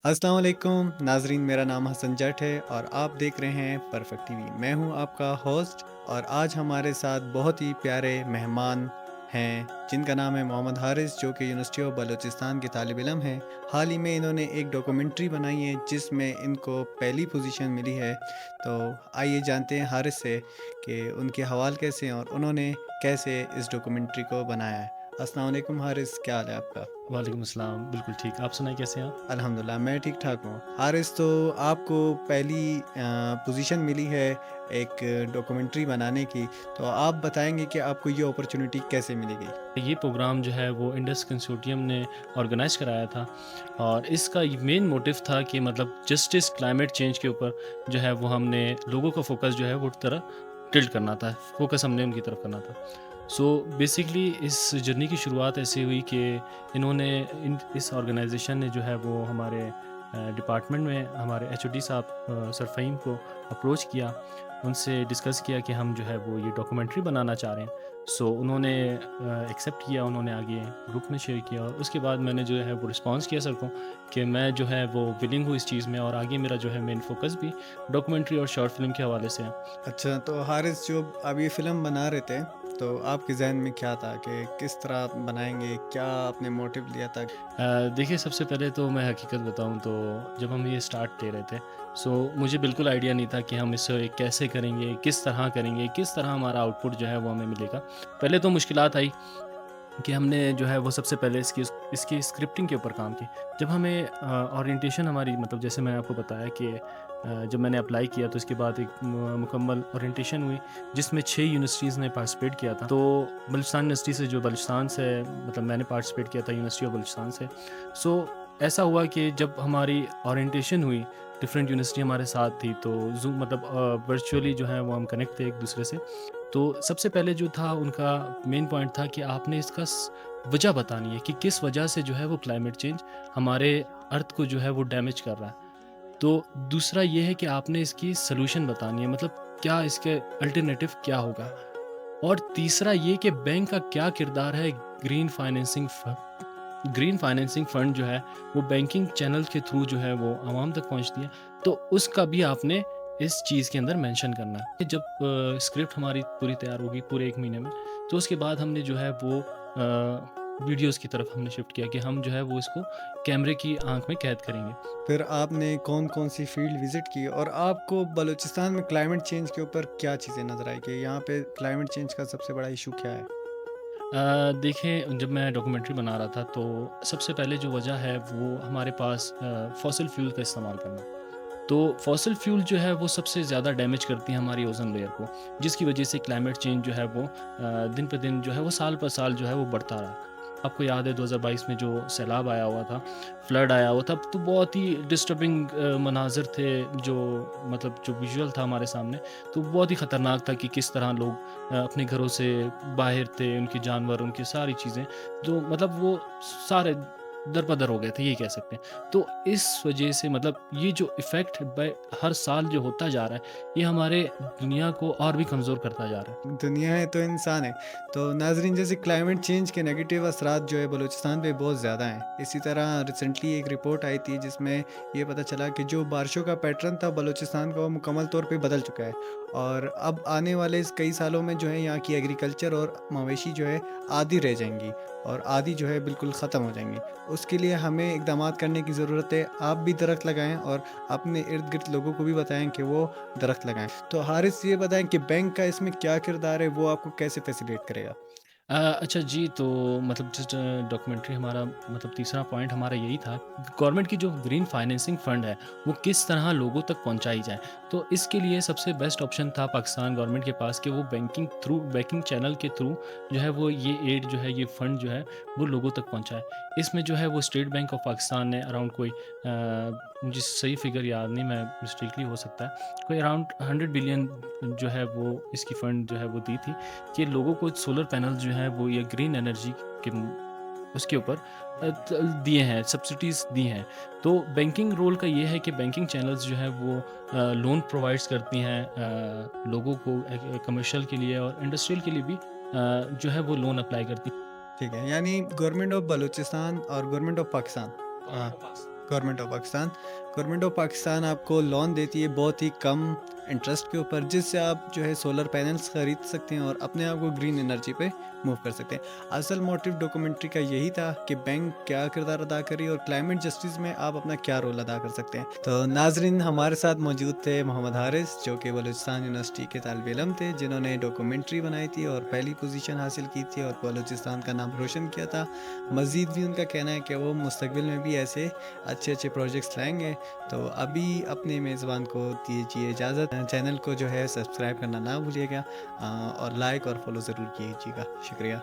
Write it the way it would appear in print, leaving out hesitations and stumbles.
अस्सलाम वालेकुम नाजरीन, मेरा नाम हसन जट है और आप देख रहे हैं परफेक्ट टीवी। मैं हूं आपका होस्ट और आज हमारे साथ बहुत ही प्यारे मेहमान हैं जिनका नाम है मोहम्मद हारिस, जो कि यूनिवर्सिटी ऑफ बलूचिस्तान के तालिब इल्म हैं। हाल ही में इन्होंने एक डॉक्यूमेंट्री बनाई है जिसमें इनको पहली पोजीशन मिली है। तो आइए जानते हैं हारिस से कि उनके हवाल कैसे हैं और उन्होंने कैसे इस डॉक्यूमेंट्री को बनाया है। अस्सलाम वालेकुम हारिस, क्या हाल है आपका? वालेकुम अस्सलाम, बिल्कुल ठीक। आप सुनाइए कैसे हैं आप? अल्हम्दुलिल्लाह मैं ठीक ठाक हूँ। हारिस, तो आपको पहली पोजीशन मिली है एक डॉक्यूमेंट्री बनाने की, तो आप बताएँगे कि आपको ये अपॉर्चुनिटी कैसे मिली गई? ये प्रोग्राम जो है वो इंडस कंसोर्टियम ने ऑर्गेनाइज़ कराया था और इसका ये मेन मोटिव था कि मतलब जस्टिस क्लाइमेट चेंज के ऊपर जो है वो हमने लोगों का फ़ोकस जो है वो तरफ टिल्ट करना था, फ़ोकस हमने उनकी तरफ करना था। सो बेसिकली इस जर्नी की शुरुआत ऐसे हुई कि इन्होंने इन इस ऑर्गेनाइज़ेशन ने जो है वो हमारे डिपार्टमेंट में हमारे एचओडी साहब सर फ़हीम को अप्रोच किया, उनसे डिस्कस किया कि हम जो है वो ये डॉक्यूमेंट्री बनाना चाह रहे हैं। सो उन्होंने एक्सेप्ट किया, उन्होंने आगे ग्रुप में शेयर किया और उसके बाद मैंने जो है वो रिस्पॉन्स किया सर को कि मैं जो है वो विलिंग हूँ इस चीज़ में और आगे मेरा जो है मेन फ़ोकस भी डॉक्यूमेंट्री और शॉर्ट फ़िल्म के हवाले से है। अच्छा, तो हारिस, जो आप ये फ़िल्म बना रहे थे, तो आपके ज़हन में क्या था कि किस तरह आप बनाएँगे? क्या आपने मोटिव लिया था? देखिए सबसे पहले तो मैं हकीकत बताऊँ तो जब हम ये स्टार्ट ले रहे थे, सो मुझे बिल्कुल आइडिया नहीं था कि हम इसे कैसे करेंगे, किस तरह हमारा आउटपुट जो है वो हमें मिलेगा। पहले तो मुश्किलात आई कि हमने जो है वो सबसे पहले इसकी स्क्रिप्टिंग के ऊपर काम की। जब हमें ओरिएंटेशन हमारी मतलब जैसे मैंने आपको बताया कि जब मैंने अप्लाई किया तो इसके बाद एक मुकम्मल ओरिएंटेशन हुई जिसमें 6 यूनिवर्सिटीज़ ने पार्टिसिपेट किया था। तो बलूचिस्तान यूनिवर्सिटी से जो बलूचिस्तान से मतलब मैंने पार्टिसिपेट किया था यूनिवर्सिटी ऑफ बलूचिस्तान से। सो ऐसा हुआ कि जब हमारी ओरिएंटेशन हुई, डिफरेंट यूनिवर्सिटी हमारे साथ थी तो ज़ूम मतलब वर्चुअली जो है वो हम कनेक्ट थे एक दूसरे से। तो सबसे पहले जो था उनका मेन पॉइंट था कि आपने इसका वजह बतानी है कि किस वजह से जो है वो क्लाइमेट चेंज हमारे अर्थ को जो है वो डैमेज कर रहा है। तो दूसरा ये है कि आपने इसकी सॉल्यूशन बतानी है, मतलब क्या इसके अल्टरनेटिव क्या होगा। और तीसरा ये कि बैंक का क्या किरदार है green financing green financing fund जो है वो बैंकिंग चैनल के थ्रू जो है वो आवाम तक पहुंचती है, तो उसका भी आपने इस चीज़ के अंदर मेंशन करना है। जब स्क्रिप्ट हमारी पूरी तैयार होगी पूरे 1 महीने में, तो उसके बाद हमने जो है वो वीडियोज़ की तरफ हमने शिफ्ट किया कि हम जो है वो इसको कैमरे की आँख में कैद करेंगे। फिर आपने कौन-कौन सी फ़ील्ड विज़िट की और आपको बलूचिस्तान में क्लाइमेट चेंज के ऊपर क्या चीज़ें नज़र आई कि यहाँ पे क्लाइमेट चेंज का सबसे बड़ा इश्यू क्या है? देखिए जब मैं डॉक्यूमेंट्री बना रहा था तो सबसे पहले जो वजह है वो हमारे पास फॉसिल फ्यूल का इस्तेमाल करना। तो फॉसिल फ्यूल जो है वो सबसे ज़्यादा डैमेज करती है हमारी ओज़ोन लेयर को, जिसकी वजह से क्लाइमेट चेंज जो है वो दिन पे दिन जो है वो साल पर साल जो है वो बढ़ता रहा। आपको याद है 2022 में जो सैलाब आया हुआ था, फ्लड आया हुआ था, तो बहुत ही डिस्टर्बिंग मनाज़र थे जो मतलब जो विज़ुअल था हमारे सामने, तो बहुत ही ख़तरनाक था कि किस तरह लोग अपने घरों से बाहर थे, उनके जानवर, उनकी सारी चीज़ें, जो मतलब वो सारे दर-बदर हो गए थे, ये कह सकते हैं। तो इस वजह से मतलब ये जो इफ़ेक्ट हर साल जो होता जा रहा है, ये हमारे दुनिया को और भी कमज़ोर करता जा रहा है। दुनिया है तो इंसान है। तो नाज़रीन, जैसे क्लाइमेट चेंज के नेगेटिव असरात जो है बलूचिस्तान पे बहुत ज़्यादा हैं। इसी तरह रिसेंटली एक रिपोर्ट आई थी जिसमें ये पता चला कि जो बारिशों का पैटर्न था बलूचिस्तान का, वो मुकम्मल तौर पे बदल चुका है और अब आने वाले इस कई सालों में जो है यहाँ की एग्रीकल्चर और मवेशी जो है आधी रह जाएँगी और आधी जो है बिल्कुल ख़त्म हो जाएँगी। उसके लिए हमें इक़दामात करने की ज़रूरत है। आप भी दरख्त लगाएँ और अपने इर्द-गिर्द लोगों को भी बताएँ कि वो दरख्त लगाएँ। तो हारिस, ये बताएँ कि बैंक का इसमें क्या किरदार है, वो आपको कैसे फ़ैसिलिटेट करेगा? अच्छा जी, तो मतलब जस्ट डॉक्यूमेंट्री हमारा मतलब तीसरा पॉइंट हमारा यही था, गवर्नमेंट की जो ग्रीन फाइनेंसिंग फ़ंड है, वो किस तरह लोगों तक पहुँचाई जाए। तो इसके लिए सबसे बेस्ट ऑप्शन था पाकिस्तान गवर्नमेंट के पास कि वो बैंकिंग चैनल के थ्रू जो है वो ये एड जो है, ये फ़ंड जो है, वो लोगों तक पहुँचाए। इसमें जो है वो स्टेट बैंक ऑफ पाकिस्तान ने अराउंड कोई मुझे सही फ़िगर याद नहीं, मैं मिस्टेकली हो सकता है, कोई अराउंड 100 बिलियन जो है वो इसकी फ़ंड जो है वो दी थी। कि लोगों को सोलर पैनल जो है वो ये ग्रीन एनर्जी के उसके ऊपर दिए हैं, सब्सिडीज दी हैं। तो बैंकिंग रोल का ये है कि बैंकिंग चैनल्स जो है वो लोन प्रोवाइड्स करती हैं लोगों को कमर्शियल के लिए और इंडस्ट्रियल के लिए भी जो है वो लोन अप्लाई करती ठीक है, यानी गवर्नमेंट ऑफ बलूचिस्तान और गवर्नमेंट ऑफ पाकिस्तान, हैं। Government of Pakistan. Government of Pakistan आपको लोन देती है बहुत ही कम इंटरेस्ट के ऊपर, जिससे आप जो है सोलर पैनल्स खरीद सकते हैं और अपने आप को ग्रीन एनर्जी पे मूव कर सकते हैं। असल मोटिव डॉक्यूमेंट्री का यही था कि बैंक क्या किरदार अदा करी और क्लाइमेट जस्टिस में आप अपना क्या रोल अदा कर सकते हैं। तो नाजरीन, हमारे साथ मौजूद थे मोहम्मद हारिस, जो कि बलूचिस्तान यूनिवर्सिटी के तालिब इलम थे, जिन्होंने डॉक्यूमेंट्री बनाई थी और पहली पोजीशन हासिल की थी और बलूचिस्तान का नाम रोशन किया था। मज़ीद भी उनका कहना है कि वो मुस्तकबिल में भी ऐसे अच्छे अच्छे प्रोजेक्ट्स लाएंगे। तो अभी अपने मेज़बान को दीजिए इजाज़त। चैनल को जो है सब्सक्राइब करना ना भूलिएगा और लाइक और फॉलो ज़रूर कीजिएगा। शुक्रिया।